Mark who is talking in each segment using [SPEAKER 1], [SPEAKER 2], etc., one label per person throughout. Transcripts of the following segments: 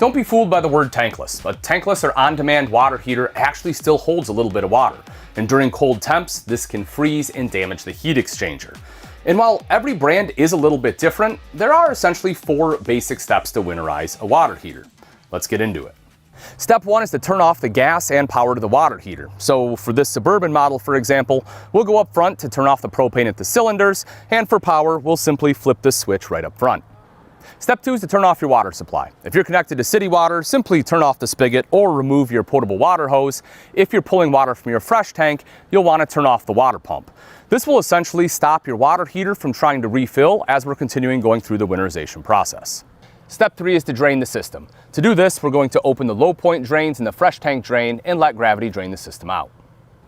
[SPEAKER 1] Don't be fooled by the word tankless. A tankless or on-demand water heater actually still holds a little bit of water, and during cold temps, this can freeze and damage the heat exchanger. And while every brand is a little bit different, there are essentially 4 basic steps to winterize a water heater. Let's get into it. Step 1 is to turn off the gas and power to the water heater. So for this Suburban model, for example, we'll go up front to turn off the propane at the cylinders, and for power, we'll simply flip the switch right up front. Step 2 is to turn off your water supply. If you're connected to city water, simply turn off the spigot or remove your potable water hose. If you're pulling water from your fresh tank, you'll want to turn off the water pump. This will essentially stop your water heater from trying to refill as we're continuing going through the winterization process. Step 3 is to drain the system. To do this, we're going to open the low point drains in the fresh tank drain and let gravity drain the system out.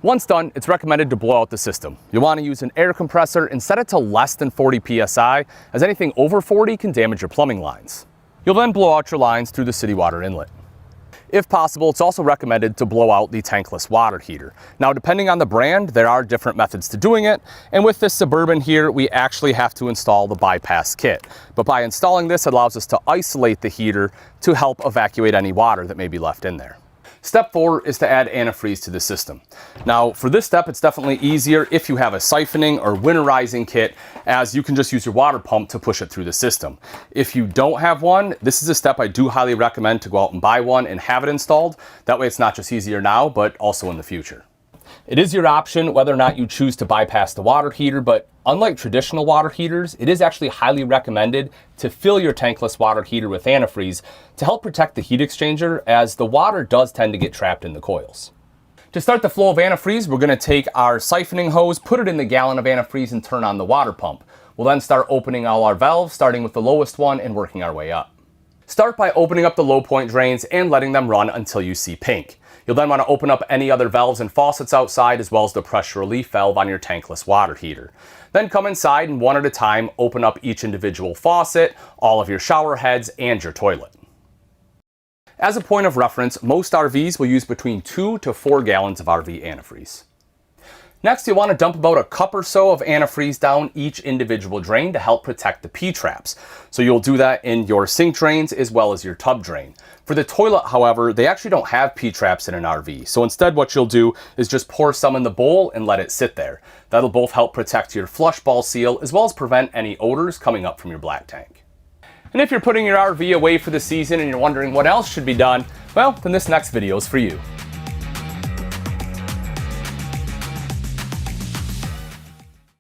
[SPEAKER 1] Once done, it's recommended to blow out the system. You'll want to use an air compressor and set it to less than 40 psi, as anything over 40 can damage your plumbing lines. You'll then blow out your lines through the city water inlet. If possible, it's also recommended to blow out the tankless water heater. Now, depending on the brand, there are different methods to doing it, and with this Suburban here, we actually have to install the bypass kit. But by installing this, it allows us to isolate the heater to help evacuate any water that may be left in there. Step 4 is to add antifreeze to the system. Now, for this step, it's definitely easier if you have a siphoning or winterizing kit, as you can just use your water pump to push it through the system. If you don't have one, this is a step I do highly recommend to go out and buy one and have it installed. That way it's not just easier now, but also in the future. It is your option whether or not you choose to bypass the water heater, but unlike traditional water heaters, it is actually highly recommended to fill your tankless water heater with antifreeze to help protect the heat exchanger, as the water does tend to get trapped in the coils. To start the flow of antifreeze, we're going to take our siphoning hose, put it in the gallon of antifreeze, and turn on the water pump. We'll then start opening all our valves, starting with the lowest one and working our way up. Start by opening up the low point drains and letting them run until you see pink. You'll then want to open up any other valves and faucets outside, as well as the pressure relief valve on your tankless water heater. Then come inside and one at a time open up each individual faucet, all of your shower heads, and your toilet. As a point of reference, most RVs will use between 2 to 4 gallons of RV antifreeze. Next, you'll want to dump about a cup or so of antifreeze down each individual drain to help protect the P-traps. So you'll do that in your sink drains as well as your tub drain. For the toilet, however, they actually don't have P-traps in an RV. So instead what you'll do is just pour some in the bowl and let it sit there. That'll both help protect your flush ball seal as well as prevent any odors coming up from your black tank. And if you're putting your RV away for the season and you're wondering what else should be done, well, then this next video is for you.